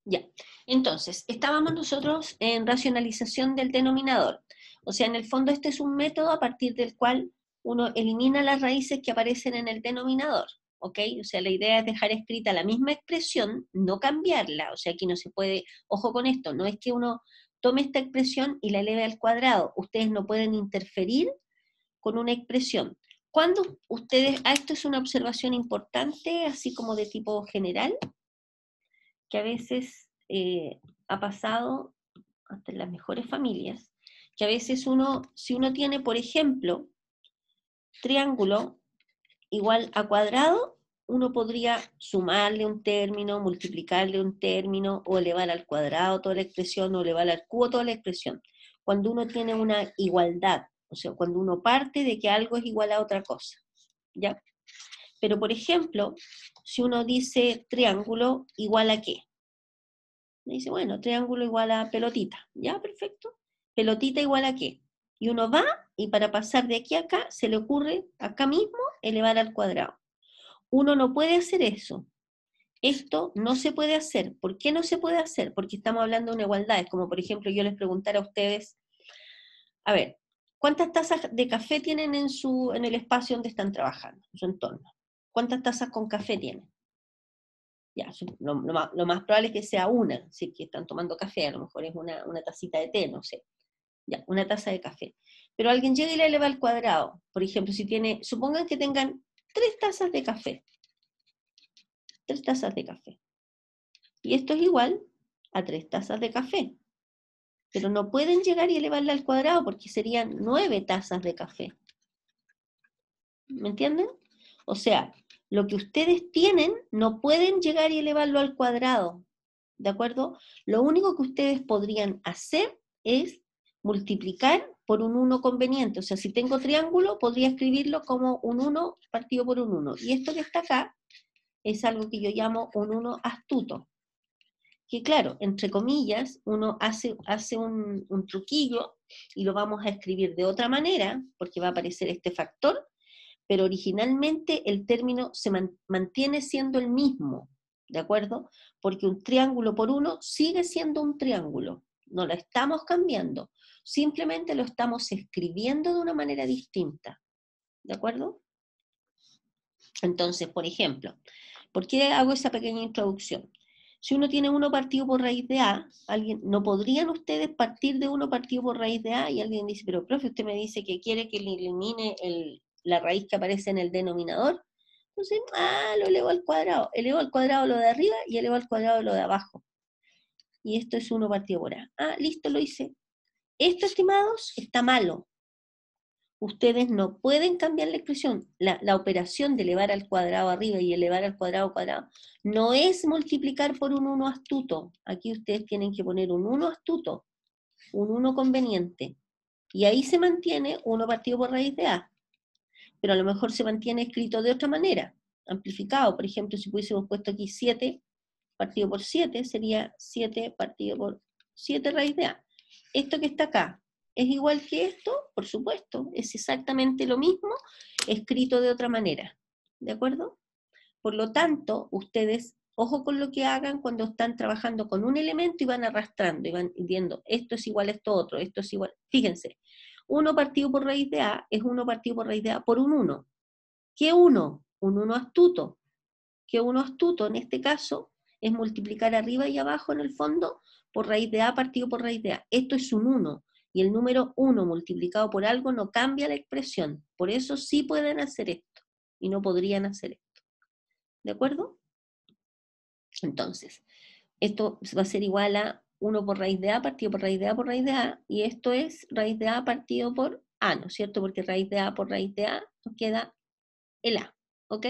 Ya. Entonces, estábamos nosotros en racionalización del denominador. O sea, en el fondo este es un método a partir del cual uno elimina las raíces que aparecen en el denominador. ¿Ok? O sea, la idea es dejar escrita la misma expresión, no cambiarla. O sea, aquí no se puede, ojo con esto, no es que uno tome esta expresión y la eleve al cuadrado. Ustedes no pueden interferir con una expresión. Cuando ustedes, esto es una observación importante, así como de tipo general, que a veces ha pasado hasta en las mejores familias, que a veces uno, si uno tiene, por ejemplo, triángulo igual a cuadrado, uno podría sumarle un término, multiplicarle un término, o elevar al cuadrado toda la expresión, o elevar al cubo toda la expresión. Cuando uno tiene una igualdad, o sea, cuando uno parte de que algo es igual a otra cosa, ¿ya? Pero, por ejemplo, si uno dice triángulo igual a qué, me dice, bueno, triángulo igual a pelotita. Ya, perfecto. ¿Pelotita igual a qué? Y uno va y para pasar de aquí a acá se le ocurre acá mismo elevar al cuadrado. Uno no puede hacer eso. Esto no se puede hacer. ¿Por qué no se puede hacer? Porque estamos hablando de una igualdad. Es como, por ejemplo, yo les preguntara a ustedes, a ver, ¿cuántas tazas de café tienen en el espacio donde están trabajando, en su entorno? ¿Cuántas tazas con café tienen? Ya, lo más probable es que sea una, si que están tomando café, a lo mejor es una tacita de té, no sé, ya, una taza de café. Pero alguien llega y la eleva al cuadrado, por ejemplo, si tiene, supongan que tengan 3 tazas de café, 3 tazas de café. Y esto es igual a 3 tazas de café. Pero no pueden llegar y elevarla al cuadrado porque serían 9 tazas de café. ¿Me entienden? O sea, lo que ustedes tienen no pueden llegar y elevarlo al cuadrado. ¿De acuerdo? Lo único que ustedes podrían hacer es multiplicar por un 1 conveniente. O sea, si tengo triángulo, podría escribirlo como un 1 partido por un 1. Y esto que está acá es algo que yo llamo un 1 astuto. Que claro, entre comillas, uno hace un truquillo y lo vamos a escribir de otra manera, porque va a aparecer este factor, pero originalmente el término se mantiene siendo el mismo, ¿de acuerdo? Porque un triángulo por uno sigue siendo un triángulo, no lo estamos cambiando, simplemente lo estamos escribiendo de una manera distinta, ¿de acuerdo? Entonces, por ejemplo, ¿por qué hago esa pequeña introducción? Si uno tiene 1 partido por raíz de A, ¿no podrían ustedes partir de 1 partido por raíz de A? Y alguien dice, pero profe, usted me dice que quiere que le elimine la raíz que aparece en el denominador. Entonces, lo elevo al cuadrado lo de arriba y elevo al cuadrado lo de abajo. Y esto es 1 partido por A. Listo, lo hice. Esto, estimados, está malo. Ustedes no pueden cambiar la expresión. La operación de elevar al cuadrado arriba y elevar al cuadrado cuadrado no es multiplicar por un 1 astuto. Aquí ustedes tienen que poner un 1 astuto, un 1 conveniente. Y ahí se mantiene 1 partido por raíz de A. Pero a lo mejor se mantiene escrito de otra manera, amplificado. Por ejemplo, si hubiésemos puesto aquí 7 partido por 7, sería 7 partido por 7 raíz de A. Esto que está acá, ¿es igual que esto? Por supuesto, es exactamente lo mismo, escrito de otra manera. ¿De acuerdo? Por lo tanto, ustedes, ojo con lo que hagan cuando están trabajando con un elemento y van arrastrando, y van viendo, esto es igual a esto otro, esto es igual. Fíjense, 1 partido por raíz de A es 1 partido por raíz de A por un 1. ¿Qué 1? Un 1 astuto. ¿Qué 1 astuto? En este caso, es multiplicar arriba y abajo en el fondo por raíz de A partido por raíz de A. Esto es un 1, y el número 1 multiplicado por algo no cambia la expresión. Por eso sí pueden hacer esto, y no podrían hacer esto. ¿De acuerdo? Entonces, esto va a ser igual a 1 por raíz de A partido por raíz de A por raíz de A, y esto es raíz de A partido por A, ¿no es cierto? Porque raíz de A por raíz de A nos queda el A, ¿ok?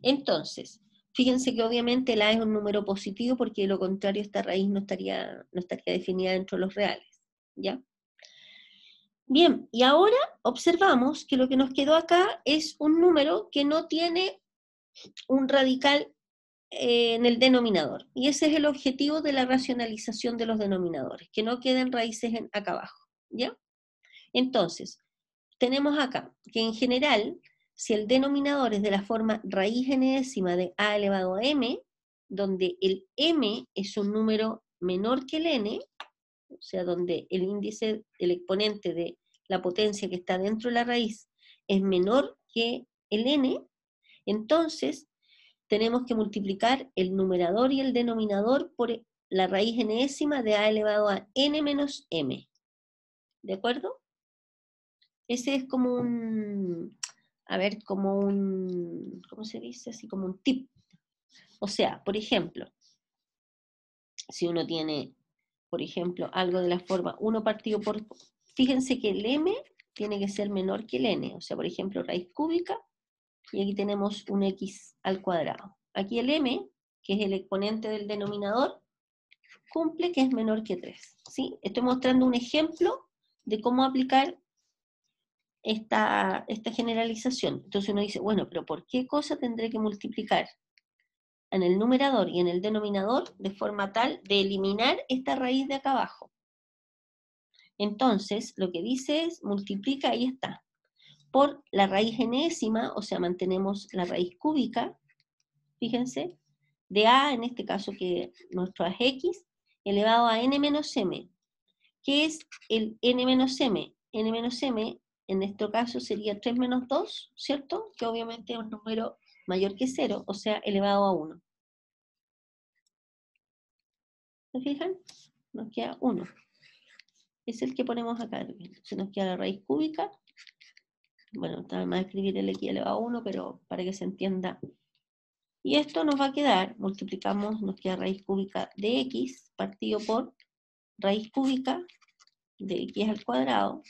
Entonces, fíjense que obviamente el A es un número positivo porque de lo contrario esta raíz no estaría definida dentro de los reales, ¿ya? Bien, y ahora observamos que lo que nos quedó acá es un número que no tiene un radical en el denominador. Y ese es el objetivo de la racionalización de los denominadores, que no queden raíces acá abajo, ¿ya? Entonces, tenemos acá que en general, si el denominador es de la forma raíz enésima de a elevado a m, donde el m es un número menor que el n, o sea, donde el índice, el exponente de la potencia que está dentro de la raíz es menor que el n, entonces tenemos que multiplicar el numerador y el denominador por la raíz enésima de a elevado a n menos m. ¿De acuerdo? Ese es como un, a ver, como un, ¿cómo se dice? Así como un tip. O sea, por ejemplo, si uno tiene, por ejemplo, algo de la forma 1 partido por, fíjense que el m tiene que ser menor que el n, o sea, por ejemplo, raíz cúbica, y aquí tenemos un x al cuadrado. Aquí el m, que es el exponente del denominador, cumple que es menor que 3. ¿Sí? Estoy mostrando un ejemplo de cómo aplicar esta generalización. Entonces uno dice, bueno, pero ¿por qué cosa tendré que multiplicar en el numerador y en el denominador de forma tal de eliminar esta raíz de acá abajo? Entonces, lo que dice es, multiplica, ahí está, por la raíz enésima, o sea, mantenemos la raíz cúbica, fíjense, de a, en este caso que nuestro es x, elevado a n menos m. ¿Qué es el n menos m? N menos m, en nuestro caso, sería 3 menos 2, ¿cierto? Que obviamente es un número mayor que 0, o sea, elevado a 1. ¿Se fijan? Nos queda 1. Es el que ponemos acá. Entonces nos queda la raíz cúbica. Bueno, está más escribir el x elevado a 1, pero para que se entienda. Y esto nos va a quedar, multiplicamos, nos queda raíz cúbica de x partido por raíz cúbica de x al cuadrado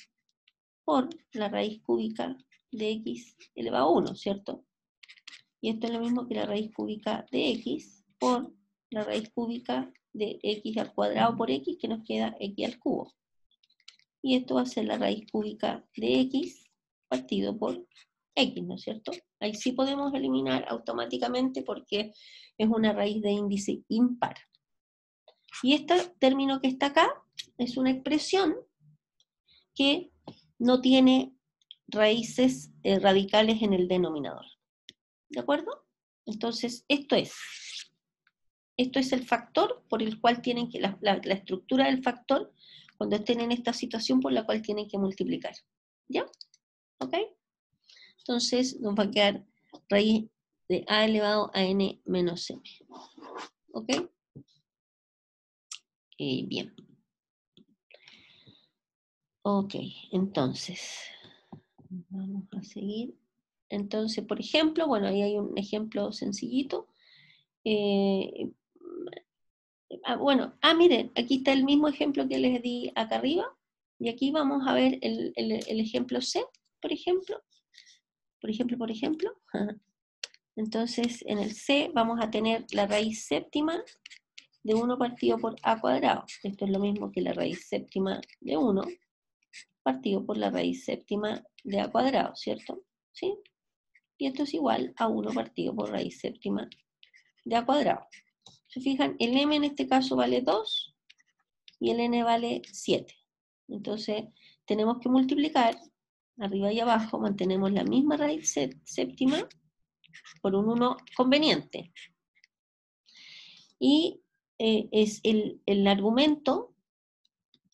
por la raíz cúbica de x elevado a 1, ¿cierto? Y esto es lo mismo que la raíz cúbica de x por la raíz cúbica de x al cuadrado por x, que nos queda x al cubo. Y esto va a ser la raíz cúbica de x partido por x, ¿no es cierto? Ahí sí podemos eliminar automáticamente porque es una raíz de índice impar. Y este término que está acá es una expresión que no tiene raíces radicales en el denominador. ¿De acuerdo? Entonces, esto es el factor por el cual tienen que, la estructura del factor, cuando estén en esta situación por la cual tienen que multiplicar. ¿Ya? ¿Ok? Entonces, nos va a quedar raíz de a elevado a n menos m. ¿Ok? Bien. Ok, entonces, vamos a seguir. Entonces, por ejemplo, bueno, ahí hay un ejemplo sencillito. Bueno, miren, aquí está el mismo ejemplo que les di acá arriba. Y aquí vamos a ver el ejemplo C, por ejemplo. Por ejemplo. Entonces, en el C vamos a tener la raíz séptima de 1 partido por a cuadrado. Esto es lo mismo que la raíz séptima de 1 partido por la raíz séptima de a cuadrado, ¿cierto? ¿Sí? Y esto es igual a 1 partido por raíz séptima de a cuadrado. ¿Se fijan? El m en este caso vale 2 y el n vale 7. Entonces, tenemos que multiplicar, arriba y abajo, mantenemos la misma raíz séptima por un 1 conveniente. Y es el argumento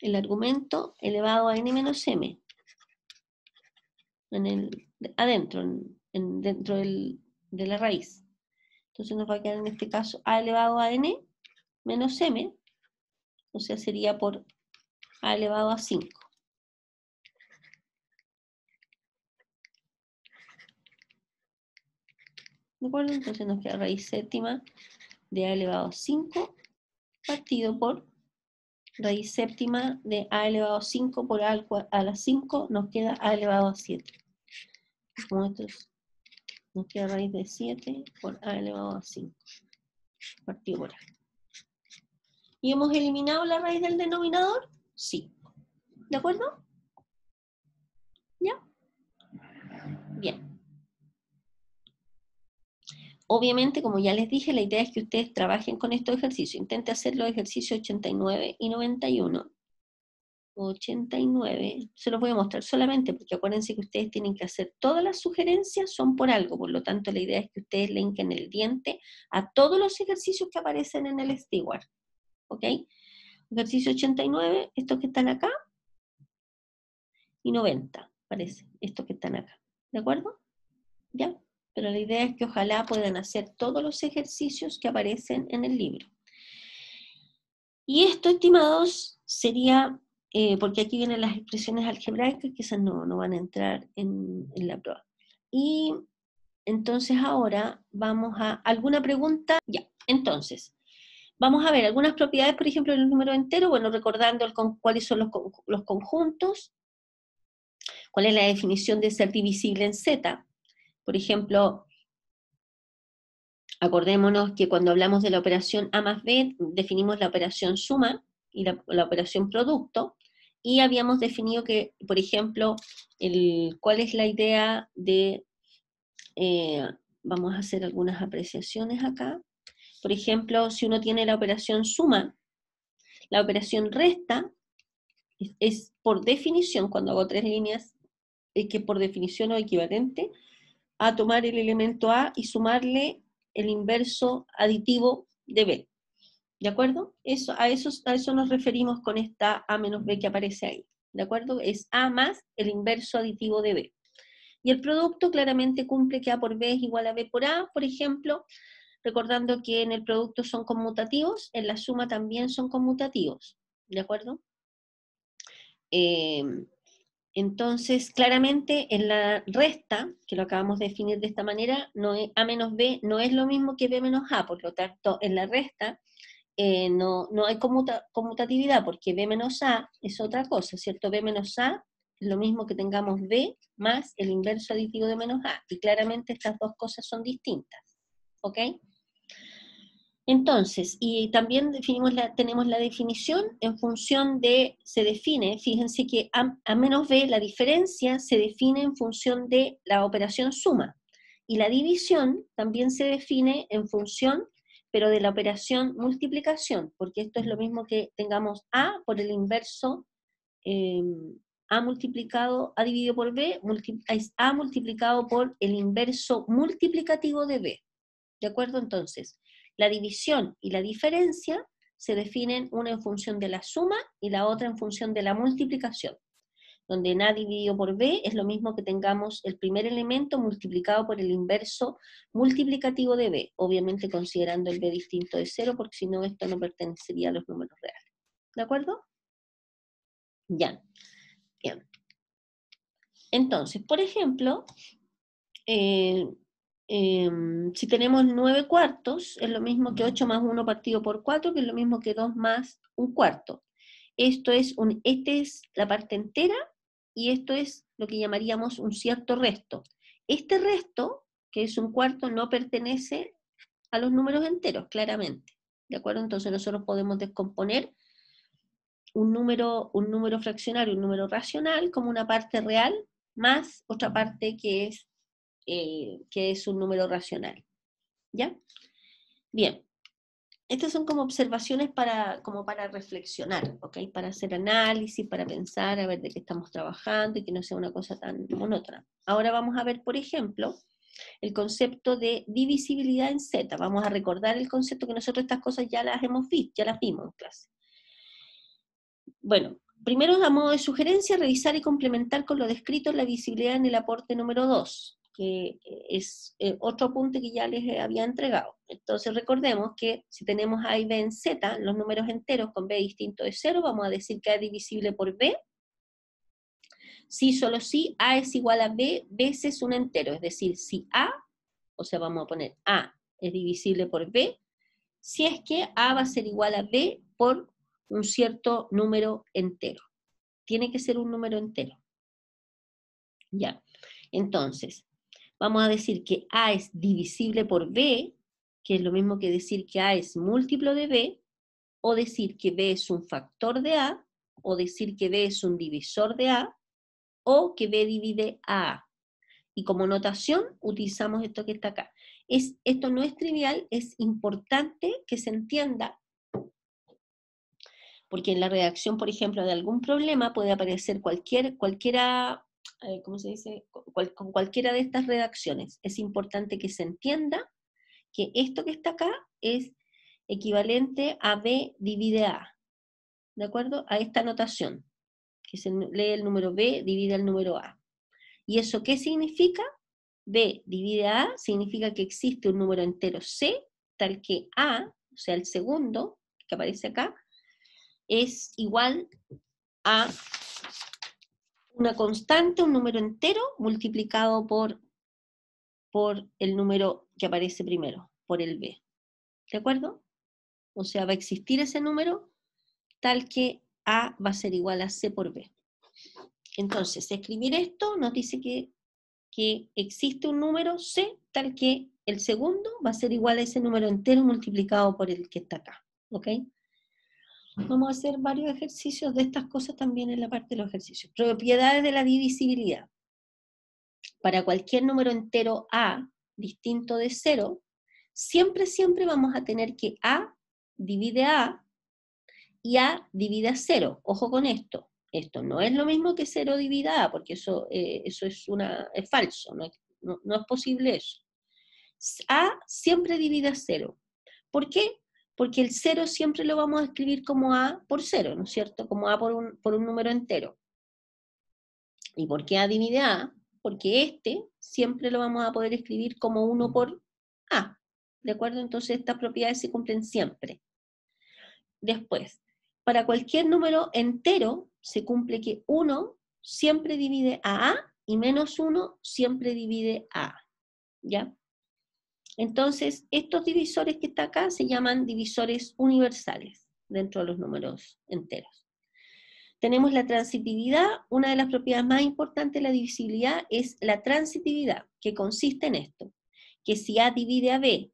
elevado a n menos m, adentro, dentro de la raíz. Entonces nos va a quedar en este caso a elevado a n menos m, o sea, sería por a elevado a 5. ¿De acuerdo? Entonces nos queda raíz séptima de a elevado a 5 partido por raíz séptima de a elevado a 5 por a a la 5 nos queda a elevado a 7. Como esto nos queda raíz de 7 por a elevado a 5 partido por a. ¿Y hemos eliminado la raíz del denominador? Sí. ¿De acuerdo? ¿Ya? Bien. Obviamente, como ya les dije, la idea es que ustedes trabajen con estos ejercicios. Intenten hacer los ejercicios 89 y 91. 89, se los voy a mostrar solamente porque acuérdense que ustedes tienen que hacer todas las sugerencias, son por algo, por lo tanto la idea es que ustedes le hinquen el diente a todos los ejercicios que aparecen en el Steward, ¿ok? Ejercicio 89, estos que están acá, y 90, parece, estos que están acá, ¿de acuerdo? ¿Ya? Pero la idea es que ojalá puedan hacer todos los ejercicios que aparecen en el libro. Y esto, estimados, sería, porque aquí vienen las expresiones algebraicas, que esas no van a entrar en la prueba. Y entonces ahora vamos a, ¿alguna pregunta? Ya, entonces, vamos a ver algunas propiedades, por ejemplo, del número entero, bueno, recordando cuáles son los conjuntos, cuál es la definición de ser divisible en Z. Por ejemplo, acordémonos que cuando hablamos de la operación A más B, definimos la operación suma y la operación producto, y habíamos definido que, por ejemplo, cuál es la idea de, vamos a hacer algunas apreciaciones acá. Por ejemplo, si uno tiene la operación suma, la operación resta es por definición, cuando hago 3 líneas, es que por definición es equivalente a tomar el elemento A y sumarle el inverso aditivo de B. ¿De acuerdo? A eso nos referimos con esta A menos B que aparece ahí. ¿De acuerdo? Es A más el inverso aditivo de B. Y el producto claramente cumple que A por B es igual a B por A, por ejemplo, recordando que en el producto son conmutativos, en la suma también son conmutativos. ¿De acuerdo? Entonces, claramente en la resta, que lo acabamos de definir de esta manera, A menos B no es lo mismo que B menos A, por lo tanto, en la resta no hay conmutatividad, porque B menos A es otra cosa, ¿cierto? B menos A es lo mismo que tengamos B más el inverso aditivo de menos A, y claramente estas dos cosas son distintas, ¿ok? Entonces, y también tenemos la definición en función de, se define, fíjense que A menos B, la diferencia, se define en función de la operación suma, y la división también se define en función, pero de la operación multiplicación, porque esto es lo mismo que tengamos A por el inverso, A multiplicado, A dividido por B, es A multiplicado por el inverso multiplicativo de B. ¿De acuerdo? Entonces, la división y la diferencia se definen una en función de la suma y la otra en función de la multiplicación, donde en A dividido por B es lo mismo que tengamos el primer elemento multiplicado por el inverso multiplicativo de B, obviamente considerando el B distinto de 0, porque si no esto no pertenecería a los números reales. ¿De acuerdo? Ya. Bien. Entonces, por ejemplo, si tenemos 9 cuartos, es lo mismo que 8 más 1 partido por 4, que es lo mismo que 2 más un cuarto. Esta es la parte entera, y esto es lo que llamaríamos un cierto resto. Este resto, que es un cuarto, no pertenece a los números enteros, claramente. ¿De acuerdo? Entonces nosotros podemos descomponer un número fraccionario, un número racional, como una parte real, más otra parte que es un número racional. ¿Ya? Bien. Estas son como observaciones como para reflexionar, ¿ok? Para hacer análisis, para pensar, a ver de qué estamos trabajando y que no sea una cosa tan monótona. Ahora vamos a ver, por ejemplo, el concepto de divisibilidad en Z. Vamos a recordar el concepto que nosotros estas cosas ya las hemos visto, ya las vimos en clase. Bueno, primero, a modo de sugerencia, revisar y complementar con lo descrito en la visibilidad en el aporte número 2, que es otro apunte que ya les había entregado. Entonces recordemos que si tenemos A y B en Z, los números enteros con B distinto de 0, vamos a decir que A es divisible por B. Si solo si A es igual a B veces un entero, es decir, si A, o sea, vamos a poner A es divisible por B, si es que A va a ser igual a B por un cierto número entero. Tiene que ser un número entero. Ya. Entonces, vamos a decir que A es divisible por B, que es lo mismo que decir que A es múltiplo de B, o decir que B es un factor de A, o decir que B es un divisor de A, o que B divide a A. Y como notación utilizamos esto que está acá. Esto no es trivial, es importante que se entienda, Porque en la redacción, por ejemplo, de algún problema puede aparecer cualquiera, ¿cómo se dice? Con cualquiera de estas redacciones. Es importante que se entienda que esto que está acá es equivalente a B divide A, ¿de acuerdo? A esta notación, que se lee el número B divide el número A. ¿Y eso qué significa? B divide A significa que existe un número entero C, tal que A, o sea, el segundo que aparece acá, es igual a una constante, un número entero, multiplicado por el número que aparece primero, por el B. ¿De acuerdo? O sea, va a existir ese número tal que A va a ser igual a C por B. Entonces, escribir esto nos dice que existe un número C tal que el segundo va a ser igual a ese número entero multiplicado por el que está acá. ¿Ok? Vamos a hacer varios ejercicios de estas cosas también en la parte de los ejercicios. Propiedades de la divisibilidad. Para cualquier número entero A distinto de 0, siempre vamos a tener que A divide A y A divide a 0. Ojo con esto. Esto no es lo mismo que 0 divida A, porque eso es falso, no es posible eso. A siempre divide a 0. ¿Por qué? Porque el 0 siempre lo vamos a escribir como A por 0, ¿no es cierto? Como A por un número entero. ¿Y por qué A divide A? Porque este siempre lo vamos a poder escribir como 1 por A. ¿De acuerdo? Entonces estas propiedades se cumplen siempre. Después, para cualquier número entero se cumple que 1 siempre divide a A y menos 1 siempre divide a A. ¿Ya? Entonces, estos divisores que está acá se llaman divisores universales dentro de los números enteros. Tenemos la transitividad. Una de las propiedades más importantes de la divisibilidad es la transitividad, que consiste en esto, que si A divide a B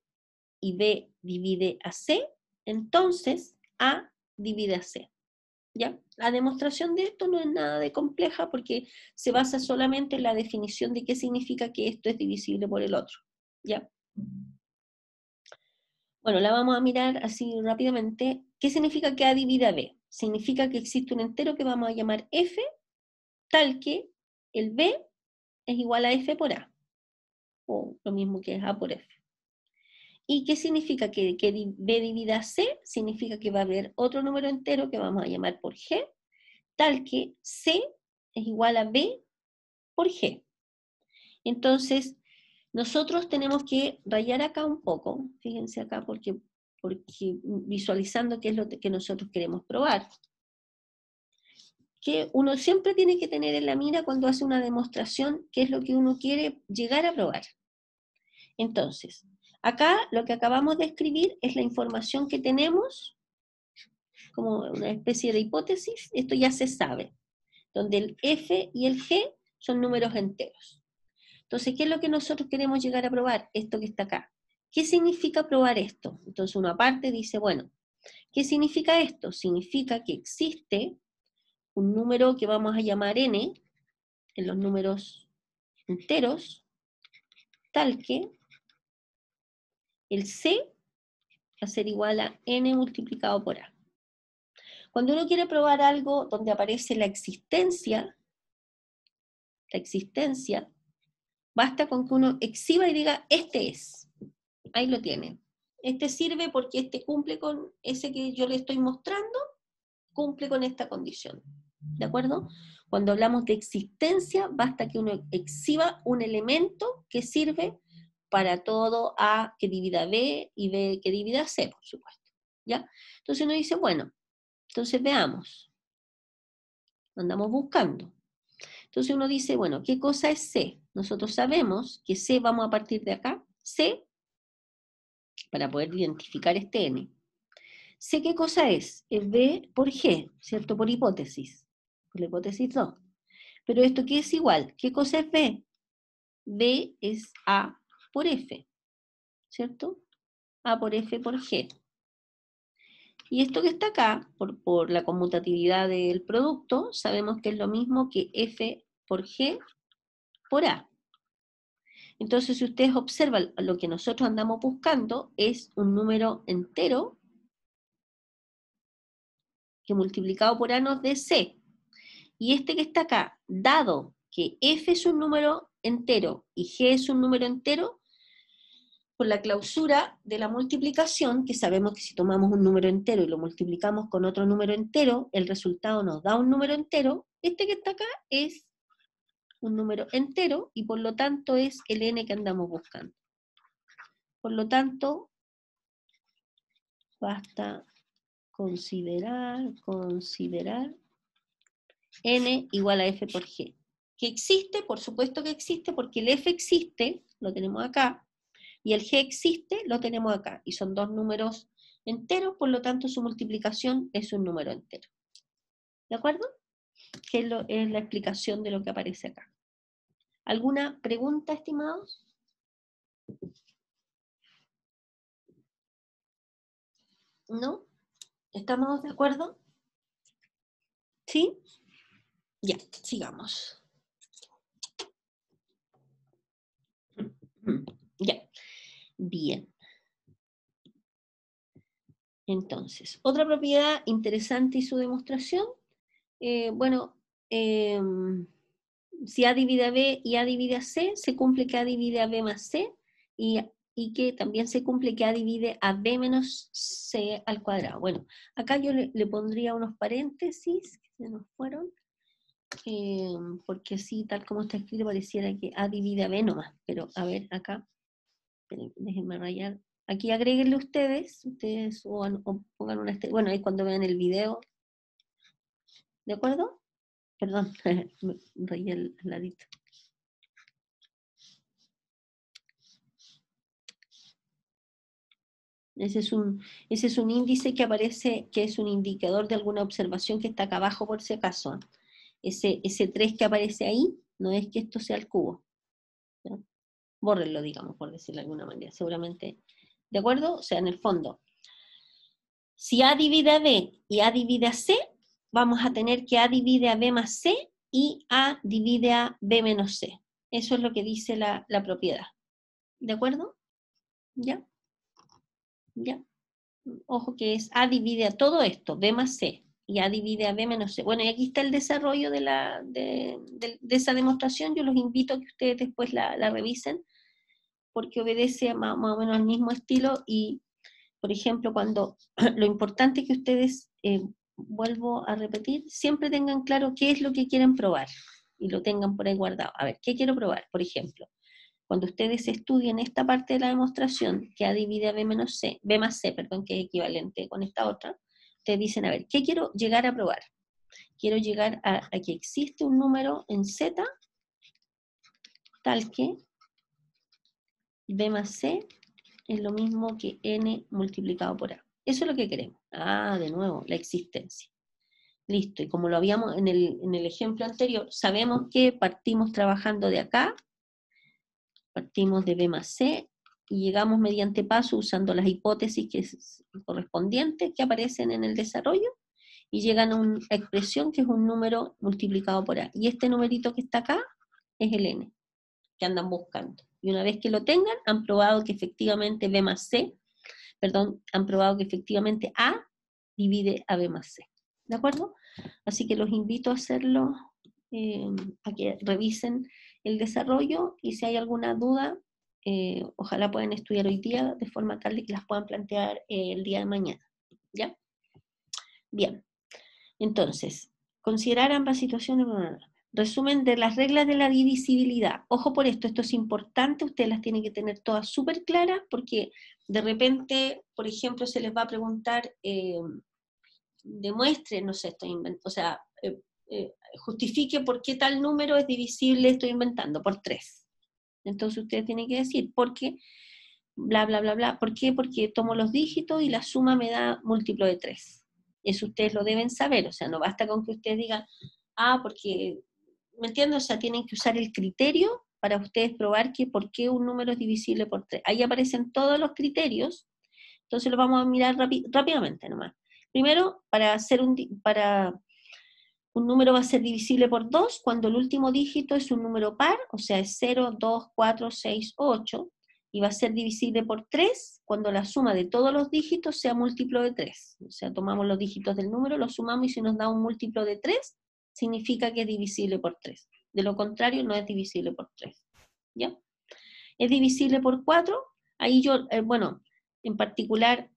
y B divide a C, entonces A divide a C. ¿Ya? La demostración de esto no es nada de compleja porque se basa solamente en la definición de qué significa que esto es divisible por el otro. ¿Ya? Bueno, la vamos a mirar así rápidamente. ¿Qué significa que A divide a B? Significa que existe un entero que vamos a llamar F, tal que el B es igual a F por A, o lo mismo que es A por F. ¿Y qué significa que B divida C? Significa que va a haber otro número entero que vamos a llamar por G, tal que C es igual a B por G. Entonces, nosotros tenemos que rayar acá un poco, fíjense acá, porque visualizando qué es lo que nosotros queremos probar. Que uno siempre tiene que tener en la mira cuando hace una demostración qué es lo que uno quiere llegar a probar. Entonces, acá lo que acabamos de escribir es la información que tenemos, como una especie de hipótesis, esto ya se sabe, donde el F y el G son números enteros. Entonces, ¿qué es lo que nosotros queremos llegar a probar? Esto que está acá. ¿Qué significa probar esto? Entonces uno aparte dice, bueno, ¿qué significa esto? Significa que existe un número que vamos a llamar n, en los números enteros, tal que el C va a ser igual a n multiplicado por A. Cuando uno quiere probar algo donde aparece la existencia, basta con que uno exhiba y diga, este es. Ahí lo tienen. Este sirve porque este cumple con ese que yo le estoy mostrando, cumple con esta condición. ¿De acuerdo? Cuando hablamos de existencia, basta que uno exhiba un elemento que sirve para todo A que divida B y B que divida C, por supuesto. ¿Ya? Entonces uno dice, bueno, entonces veamos. Andamos buscando. Entonces uno dice, bueno, ¿qué cosa es C? Nosotros sabemos que C, vamos a partir de acá, C, para poder identificar este N. ¿C qué cosa es? Es B por G, ¿cierto? Por hipótesis. Por la hipótesis 2. Pero esto ¿qué es igual? ¿Qué cosa es B? B es A por F, ¿cierto? A por F por G. Y esto que está acá, por la conmutatividad del producto, sabemos que es lo mismo que F por G por A. Entonces, si ustedes observan, lo que nosotros andamos buscando es un número entero que multiplicado por A nos dé C. Y este que está acá, dado que F es un número entero y G es un número entero, por la clausura de la multiplicación, que sabemos que si tomamos un número entero y lo multiplicamos con otro número entero, el resultado nos da un número entero, este que está acá es un número entero y por lo tanto es el n que andamos buscando. Por lo tanto, basta considerar n igual a f por g. ¿Que existe? Por supuesto que existe, porque el f existe, lo tenemos acá, y el g existe, lo tenemos acá, y son dos números enteros, por lo tanto su multiplicación es un número entero. ¿De acuerdo? Que es la explicación de lo que aparece acá. ¿Alguna pregunta, estimados? ¿No? ¿Estamos de acuerdo? ¿Sí? Ya, sigamos. Ya, bien. Entonces, otra propiedad interesante y su demostración, bueno, si A divide a B y A divide a C, se cumple que A divide a B más C, y que también se cumple que A divide a B menos C al cuadrado. Bueno, acá yo le pondría unos paréntesis, que se nos fueron, porque así, tal como está escrito, pareciera que A divide a B nomás, pero a ver, acá, déjenme rayar. Aquí agréguenle ustedes o pongan una estrella. Bueno, ahí cuando vean el video. ¿De acuerdo? Perdón, me rayé el ladito. Ese es un índice que aparece, que es un indicador de alguna observación que está acá abajo por si acaso. Ese 3 que aparece ahí, no es que esto sea el cubo. ¿Ya? Bórrenlo, digamos, por decirlo de alguna manera. Seguramente, ¿de acuerdo? O sea, en el fondo, si A divide a B y A divide a C, vamos a tener que A divide a B más C y A divide a B menos C. Eso es lo que dice la propiedad. ¿De acuerdo? ¿Ya? ¿Ya? Ojo que es A divide a todo esto, B más C, y A divide a B menos C. Bueno, y aquí está el desarrollo de esa demostración. Yo los invito a que ustedes después la revisen, porque obedece más o menos al mismo estilo, y por ejemplo, cuando lo importante es que ustedes, vuelvo a repetir, siempre tengan claro qué es lo que quieren probar, y lo tengan por ahí guardado. A ver, ¿qué quiero probar? Por ejemplo, cuando ustedes estudien esta parte de la demostración, que A divide a B menos C, B más C, perdón, que es equivalente con esta otra, ustedes dicen, a ver, ¿qué quiero llegar a probar? Quiero llegar a que existe un número en Z, tal que B más C es lo mismo que N multiplicado por A. Eso es lo que queremos. Ah, de nuevo, la existencia. Listo, y como lo habíamos en el ejemplo anterior, sabemos que partimos trabajando de acá, partimos de B más C, y llegamos mediante paso usando las hipótesis correspondientes que aparecen en el desarrollo, y llegan a una expresión que es un número multiplicado por A. Y este numerito que está acá es el N, que andan buscando. Y una vez que lo tengan, han probado que efectivamente B más C, perdón, han probado que efectivamente A divide a B más C. ¿De acuerdo? Así que los invito a hacerlo, a que revisen el desarrollo, y si hay alguna duda, ojalá puedan estudiar hoy día de forma tal de que las puedan plantear el día de mañana. ¿Ya? Bien. Entonces, considerar ambas situaciones. Resumen de las reglas de la divisibilidad. Ojo por esto es importante, ustedes las tienen que tener todas súper claras, porque de repente, por ejemplo, se les va a preguntar, demuestre, no sé, o sea, justifique por qué tal número es divisible, estoy inventando, por 3. Entonces ustedes tienen que decir, ¿por qué? Bla, bla, bla, bla. ¿Por qué? Porque tomo los dígitos y la suma me da múltiplo de 3. Eso ustedes lo deben saber, o sea, no basta con que ustedes digan, porque, ¿me entienden? O sea, tienen que usar el criterio para ustedes probar que por qué un número es divisible por 3. Ahí aparecen todos los criterios, entonces los vamos a mirar rápidamente nomás. Primero, para un número va a ser divisible por 2 cuando el último dígito es un número par, o sea, es 0, 2, 4, 6 o 8, y va a ser divisible por 3 cuando la suma de todos los dígitos sea múltiplo de 3. O sea, tomamos los dígitos del número, los sumamos y si nos da un múltiplo de 3, significa que es divisible por 3. De lo contrario, no es divisible por 3. ¿Ya? Es divisible por 4, ahí yo, bueno, en particular,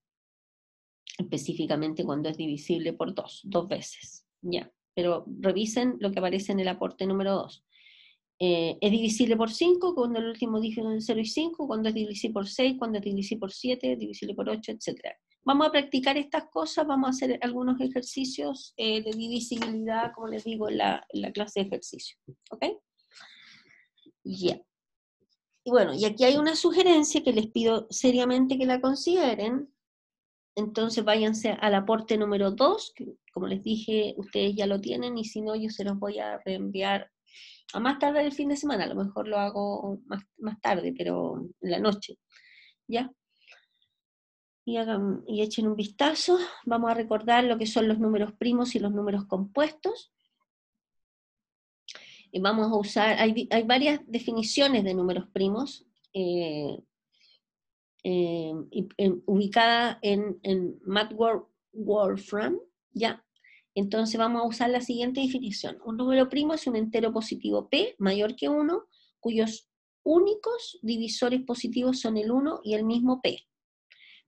específicamente cuando es divisible por 2 veces. ¿Ya? Pero revisen lo que aparece en el aporte número 2. Es divisible por 5 cuando el último dígito es 0 y 5, cuando es divisible por 6, cuando es divisible por 7, divisible por 8, etc. Vamos a practicar estas cosas, vamos a hacer algunos ejercicios de divisibilidad, como les digo, en la clase de ejercicio. ¿Ok? Ya. Y bueno, y aquí hay una sugerencia que les pido seriamente que la consideren. Entonces váyanse al aporte número 2, que como les dije, ustedes ya lo tienen, y si no, yo se los voy a reenviar a más tarde del fin de semana, a lo mejor lo hago más tarde, pero en la noche, ¿ya? Y echen un vistazo. Vamos a recordar lo que son los números primos y los números compuestos. Y vamos a usar, hay varias definiciones de números primos, ubicada en Math Wolfram, ¿ya? Entonces vamos a usar la siguiente definición. Un número primo es un entero positivo P mayor que 1, cuyos únicos divisores positivos son el 1 y el mismo P.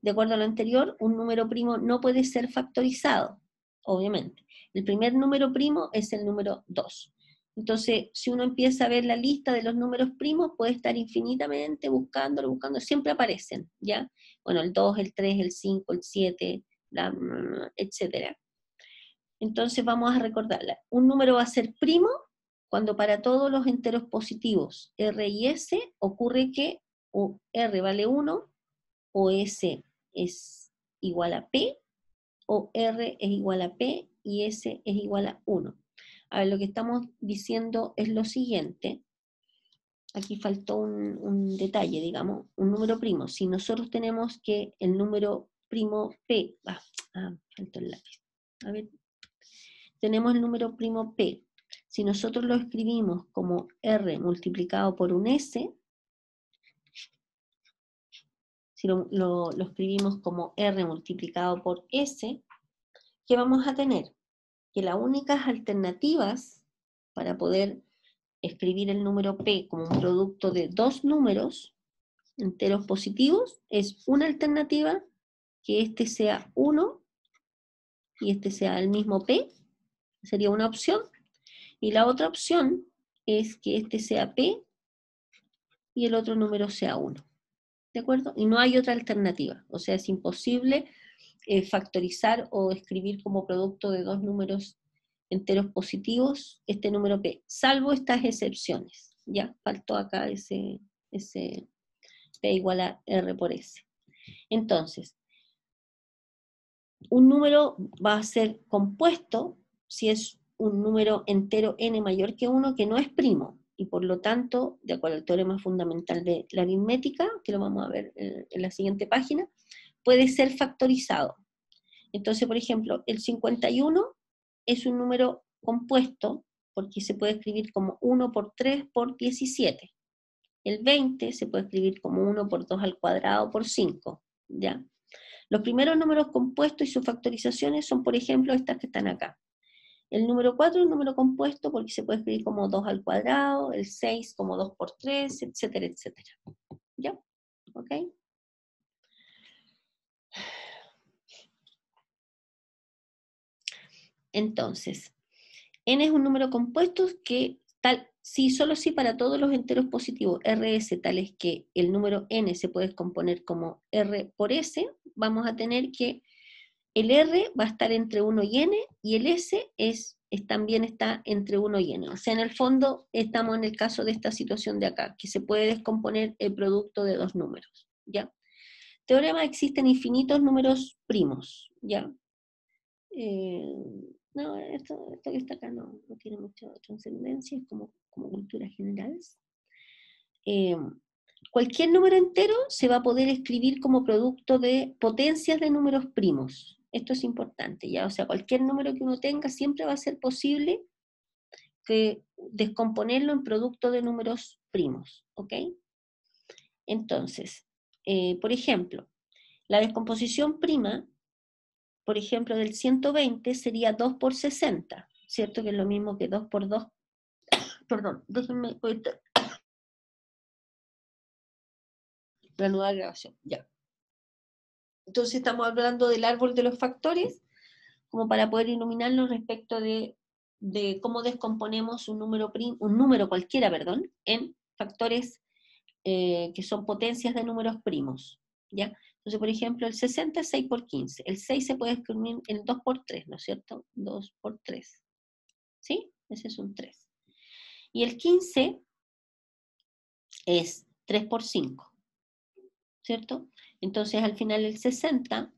De acuerdo a lo anterior, un número primo no puede ser factorizado, obviamente. El primer número primo es el número 2. Entonces, si uno empieza a ver la lista de los números primos, puede estar infinitamente buscando, siempre aparecen, ¿ya? Bueno, el 2, el 3, el 5, el 7, etc. Entonces vamos a recordarla. Un número va a ser primo cuando para todos los enteros positivos R y S ocurre que o R vale 1, o S es igual a P, o R es igual a P y S es igual a 1. A ver, lo que estamos diciendo es lo siguiente. Aquí faltó un detalle, digamos, un número primo. Si nosotros tenemos que el número primo P, faltó el lápiz. A ver, tenemos el número primo P. Si nosotros lo escribimos como R multiplicado por un S, si lo escribimos como R multiplicado por S, ¿qué vamos a tener? Que las únicas alternativas para poder escribir el número P como un producto de dos números enteros positivos es una alternativa que este sea 1 y este sea el mismo P, sería una opción, y la otra opción es que este sea P y el otro número sea 1. ¿De acuerdo? Y no hay otra alternativa, o sea, es imposible factorizar o escribir como producto de dos números enteros positivos este número P, salvo estas excepciones. Ya, faltó acá ese P igual a R por S. Entonces, un número va a ser compuesto si es un número entero n mayor que 1 que no es primo, y por lo tanto, de acuerdo al teorema fundamental de la aritmética, que lo vamos a ver en la siguiente página, puede ser factorizado. Entonces, por ejemplo, el 51 es un número compuesto porque se puede escribir como 1 por 3 por 17. El 20 se puede escribir como 1 por 2 al cuadrado por 5, ¿ya? Los primeros números compuestos y sus factorizaciones son, por ejemplo, estas que están acá. El número 4 es un número compuesto porque se puede escribir como 2 al cuadrado, el 6 como 2 por 3, etcétera, etcétera. ¿Ya? ¿Ok? Entonces, n es un número compuesto que solo si para todos los enteros positivos RS tales que el número n se puede descomponer como R por S, vamos a tener que el R va a estar entre 1 y n, y el S también está entre 1 y n. O sea, en el fondo estamos en el caso de esta situación de acá, que se puede descomponer el producto de dos números, ¿ya? Teorema: existen infinitos números primos, ¿ya? No, esto que está acá no tiene mucha trascendencia, es como culturas generales. Cualquier número entero se va a poder escribir como producto de potencias de números primos. Esto es importante, ¿ya? O sea, cualquier número que uno tenga siempre va a ser posible descomponerlo en producto de números primos, ¿ok? Entonces, por ejemplo, la descomposición prima, por ejemplo, del 120 sería 2 por 60, ¿cierto? Que es lo mismo que 2 por 2. Perdón, déjenme reanudar la grabación. Ya. Entonces estamos hablando del árbol de los factores, como para poder iluminarlo respecto de cómo descomponemos un número cualquiera, perdón, en factores que son potencias de números primos, ¿ya? Entonces, por ejemplo, el 60 es 6 por 15. El 6 se puede escribir en 2 por 3, ¿no es cierto? 2 por 3. ¿Sí? Ese es un 3. Y el 15 es 3 por 5, ¿cierto? Entonces, al final el 60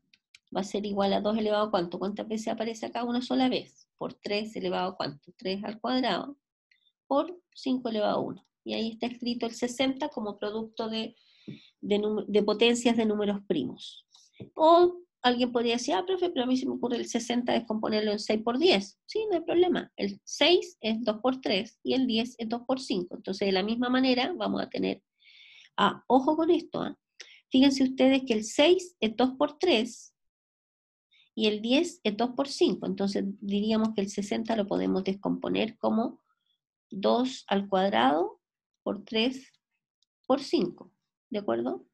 va a ser igual a 2 elevado a ¿cuánto? ¿Cuántas veces aparece acá? Una sola vez. Por 3 elevado a ¿cuánto? 3 al cuadrado por 5 elevado a 1. Y ahí está escrito el 60 como producto de potencias de números primos. O alguien podría decir, profe, pero a mí se me ocurre el 60 descomponerlo en 6 por 10. Sí, no hay problema. El 6 es 2 por 3 y el 10 es 2 por 5. Entonces, de la misma manera, vamos a tener... ojo con esto. Fíjense ustedes que el 6 es 2 por 3 y el 10 es 2 por 5. Entonces, diríamos que el 60 lo podemos descomponer como 2 al cuadrado por 3 por 5. ¿De acuerdo?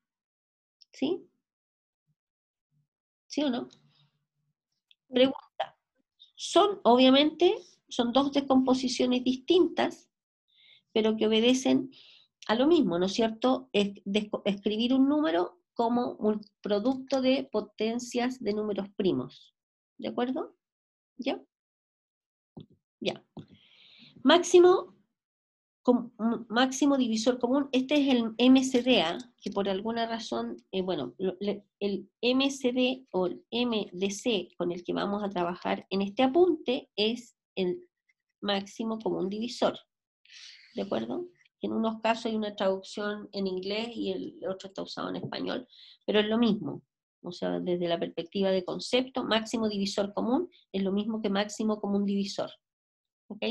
¿Sí? ¿Sí o no? Pregunta. Obviamente, son dos descomposiciones distintas, pero que obedecen a lo mismo, ¿no es cierto? Escribir un número como un producto de potencias de números primos. ¿De acuerdo? ¿Ya? Ya. Máximo, máximo divisor común, este es el MCDA, que por alguna razón, el MCD o el MDC con el que vamos a trabajar en este apunte es el máximo común divisor, ¿de acuerdo? En unos casos hay una traducción en inglés y el otro está usado en español, pero es lo mismo. O sea, desde la perspectiva de concepto, máximo divisor común es lo mismo que máximo común divisor. ¿Ok?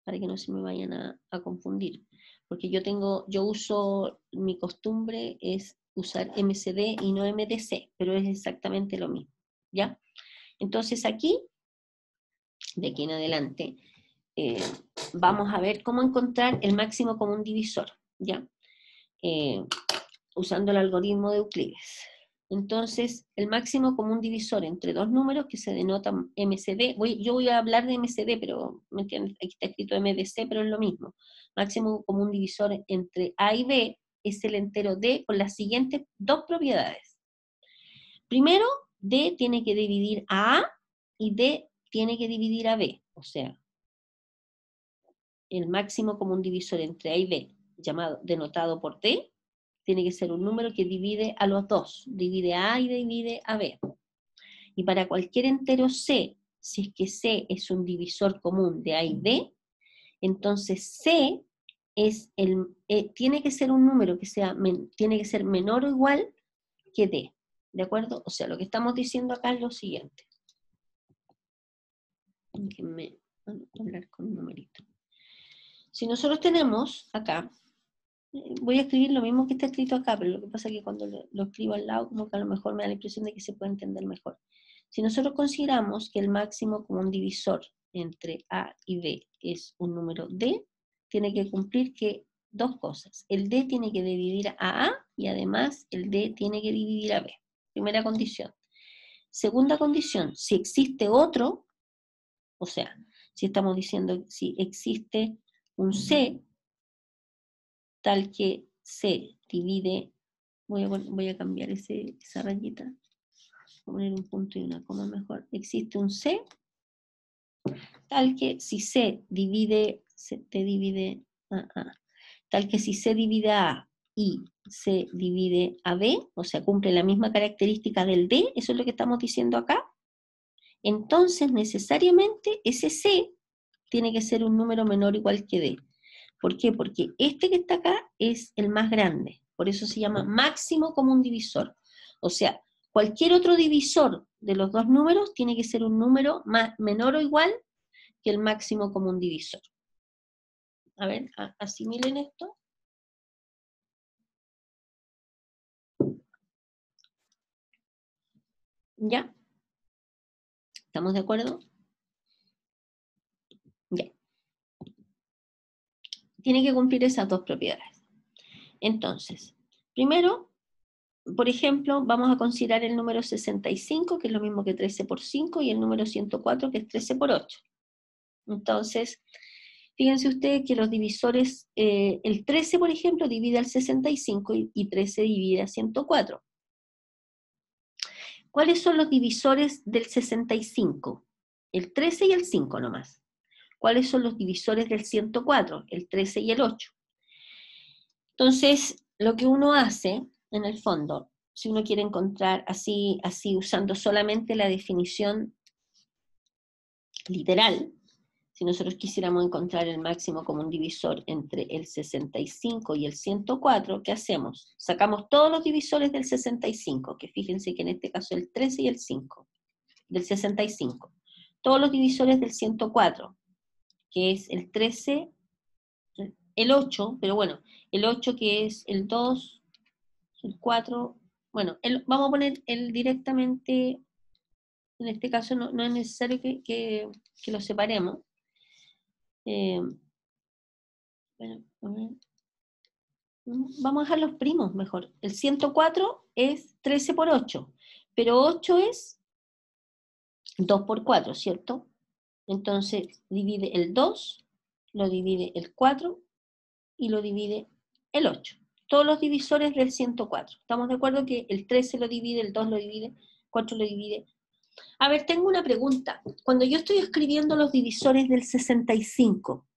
Para que no se me vayan a confundir. Porque yo uso, mi costumbre es usar MCD y no MDC, pero es exactamente lo mismo. ¿Ya? Entonces aquí, de aquí en adelante, vamos a ver cómo encontrar el máximo común divisor, ¿ya? Usando el algoritmo de Euclides. Entonces, el máximo común divisor entre dos números que se denotan MCD, yo voy a hablar de MCD, pero ¿me entiendes? Aquí está escrito MDC, pero es lo mismo. Máximo común divisor entre A y B es el entero D con las siguientes dos propiedades. Primero, D tiene que dividir a A y D tiene que dividir a B. O sea, el máximo común divisor entre A y B, denotado por D, tiene que ser un número que divide a los dos, divide a A y divide a B. Y para cualquier entero C, si es que C es un divisor común de A y B, entonces C tiene que ser un número que tiene que ser menor o igual que D. ¿De acuerdo? O sea, lo que estamos diciendo acá es lo siguiente. Déjenme hablar con un numerito. Si nosotros tenemos acá, voy a escribir lo mismo que está escrito acá, pero lo que pasa es que cuando lo escribo al lado, como que a lo mejor me da la impresión de que se puede entender mejor. Si nosotros consideramos que el máximo común divisor entre A y B es un número D, tiene que cumplir dos cosas. El D tiene que dividir a A y además el D tiene que dividir a B. Primera condición. Segunda condición, si existe otro, o sea, si estamos diciendo si existe un C tal que C divide, voy a cambiar esa rayita, voy a poner un punto y una coma mejor. Existe un C tal que si C divide, tal que si C divide a A y C divide a B, o sea, cumple la misma característica del D, eso es lo que estamos diciendo acá, entonces necesariamente ese C tiene que ser un número menor o igual que D. ¿Por qué? Porque este que está acá es el más grande, por eso se llama máximo común divisor. O sea, cualquier otro divisor de los dos números tiene que ser un número menor o igual que el máximo común divisor. A ver, asimilen esto. ¿Ya? ¿Estamos de acuerdo? Ya. Tiene que cumplir esas dos propiedades. Entonces, primero, por ejemplo, vamos a considerar el número 65, que es lo mismo que 13 por 5, y el número 104, que es 13 por 8. Entonces, fíjense ustedes que los divisores, el 13, por ejemplo, divide al 65 y 13 divide a 104. ¿Cuáles son los divisores del 65? El 13 y el 5 nomás. ¿Cuáles son los divisores del 104? El 13 y el 8. Entonces, lo que uno hace, en el fondo, si uno quiere encontrar así usando solamente la definición literal, si nosotros quisiéramos encontrar el máximo común divisor entre el 65 y el 104, ¿qué hacemos? Sacamos todos los divisores del 65, que fíjense que en este caso el 13 y el 5, del 65. Todos los divisores del 104, que es el 13, el 8, pero bueno, el 8 que es el 2, el 4, bueno, vamos a poner el directamente, en este caso no es necesario que lo separemos. Bueno, a ver. Vamos a dejar los primos mejor. El 104 es 13 por 8, pero 8 es 2 por 4, ¿cierto? Entonces divide el 2, lo divide el 4 y lo divide el 8. Todos los divisores del 104. ¿Estamos de acuerdo que el 13 lo divide, el 2 lo divide, 4 lo divide? A ver, tengo una pregunta. Cuando yo estoy escribiendo los divisores del 65,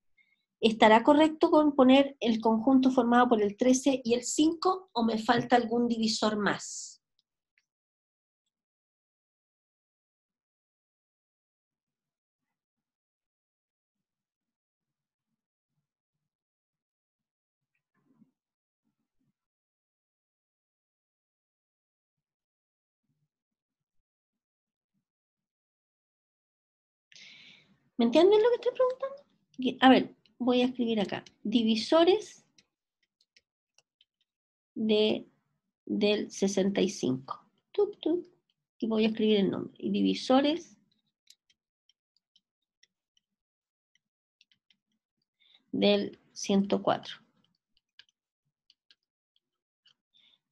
¿estará correcto con poner el conjunto formado por el 13 y el 5 o me falta algún divisor más? ¿Me entienden lo que estoy preguntando? A ver, voy a escribir acá. Divisores del 65. Tup, tup, y voy a escribir el nombre. Y divisores del 104.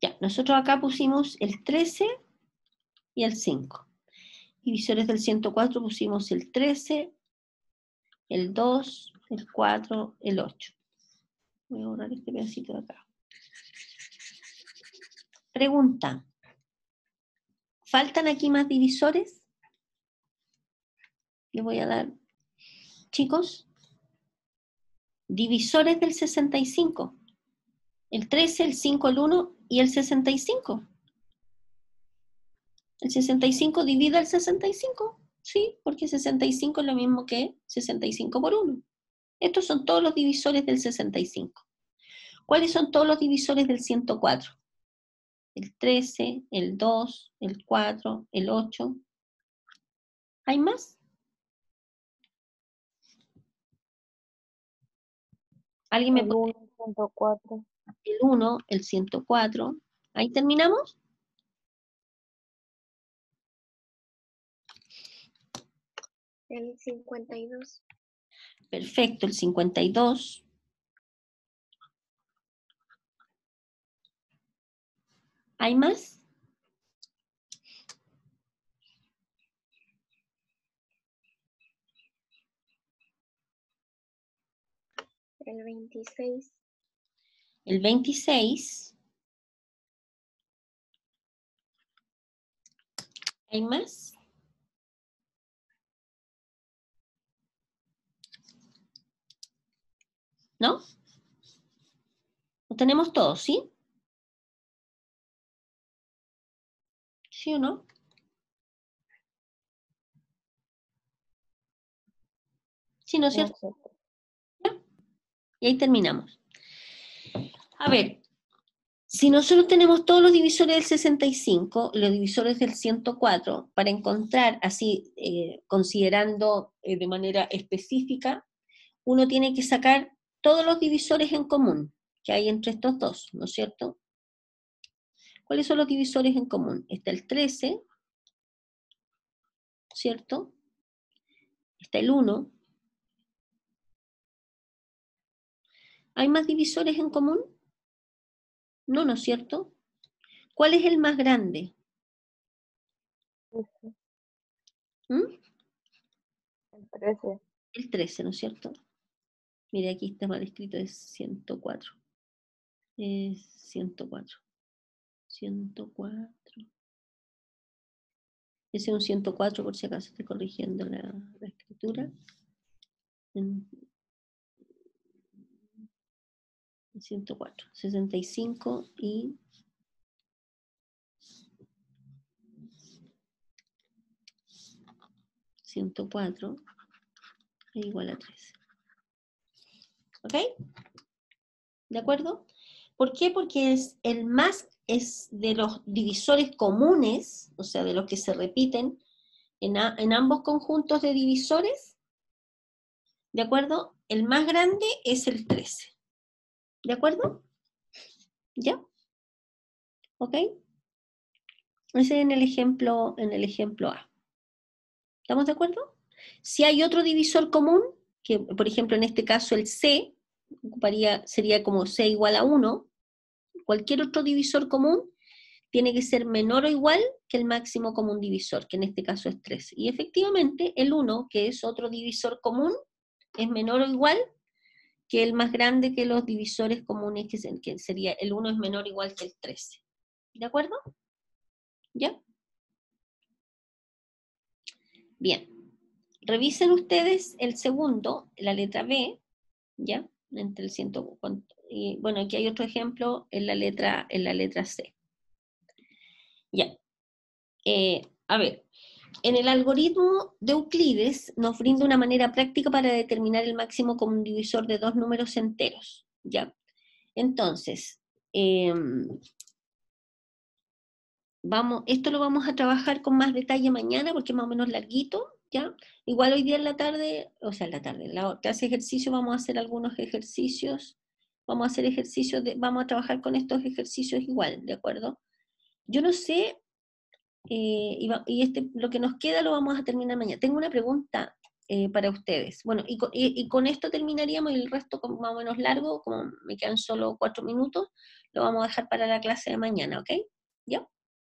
Ya, nosotros acá pusimos el 13 y el 5. Divisores del 104 pusimos el 13, el 2, el 4, el 8. Voy a borrar este pedacito de acá. Pregunta. ¿Faltan aquí más divisores? Les voy a dar. Chicos, divisores del 65. El 13, el 5, el 1 y el 65. El 65 divide el 65. Sí, porque 65 es lo mismo que 65 por 1. Estos son todos los divisores del 65. ¿Cuáles son todos los divisores del 104? El 13, el 2, el 4, el 8. ¿Hay más? ¿Alguien me El puede? 1, 104. El 1, el 104. ¿Ahí terminamos? El 52. Perfecto, el 52. ¿Hay más? El 26. El 26. ¿Hay más? ¿No? Lo tenemos todos, ¿sí? ¿Sí o no? ¿Sí, no es No cierto? sé. ¿Ya? Y ahí terminamos. A ver, si nosotros tenemos todos los divisores del 65, los divisores del 104, para encontrar así, considerando de manera específica, uno tiene que sacar todos los divisores en común que hay entre estos dos, ¿no es cierto? ¿Cuáles son los divisores en común? Está el 13, ¿cierto? Está el 1. ¿Hay más divisores en común? No, ¿no es cierto? ¿Cuál es el más grande? Ese. ¿Mm? El 13. El 13, ¿no es cierto? Mire, aquí está mal escrito, es 104. Es 104. 104. Ese es un 104, por si acaso estoy corrigiendo la escritura. 104, 65 y 104 es igual a 13. ¿Ok? ¿De acuerdo? ¿Por qué? Porque es el más, es de los divisores comunes, o sea, de los que se repiten en ambos conjuntos de divisores, ¿de acuerdo? El más grande es el 13. ¿De acuerdo? ¿Ya? ¿Ok? Ese es en el ejemplo A. ¿Estamos de acuerdo? Si hay otro divisor común, que por ejemplo en este caso el C, sería como C igual a 1, cualquier otro divisor común tiene que ser menor o igual que el máximo común divisor, que en este caso es 13. Y efectivamente el 1, que es otro divisor común, es menor o igual que el más grande que los divisores comunes, que sería el 1 es menor o igual que el 13. ¿De acuerdo? ¿Ya? Bien. Revisen ustedes el segundo, la letra B, ¿ya? Entre el 100, y bueno, aquí hay otro ejemplo en la letra C. Ya. A ver, en el algoritmo de Euclides nos brinda una manera práctica para determinar el máximo común divisor de dos números enteros, ¿ya? Entonces, esto lo vamos a trabajar con más detalle mañana porque es más o menos larguito, ¿ya? Igual hoy día en la tarde, o sea, en la tarde, en la clase de ejercicio vamos a hacer algunos ejercicios, vamos a hacer ejercicios, vamos a trabajar con estos ejercicios igual, ¿de acuerdo? Yo no sé, lo que nos queda lo vamos a terminar mañana. Tengo una pregunta para ustedes. Bueno, y con esto terminaríamos, y el resto como más o menos largo, como me quedan solo 4 minutos, lo vamos a dejar para la clase de mañana, ¿ok? ¿Ya?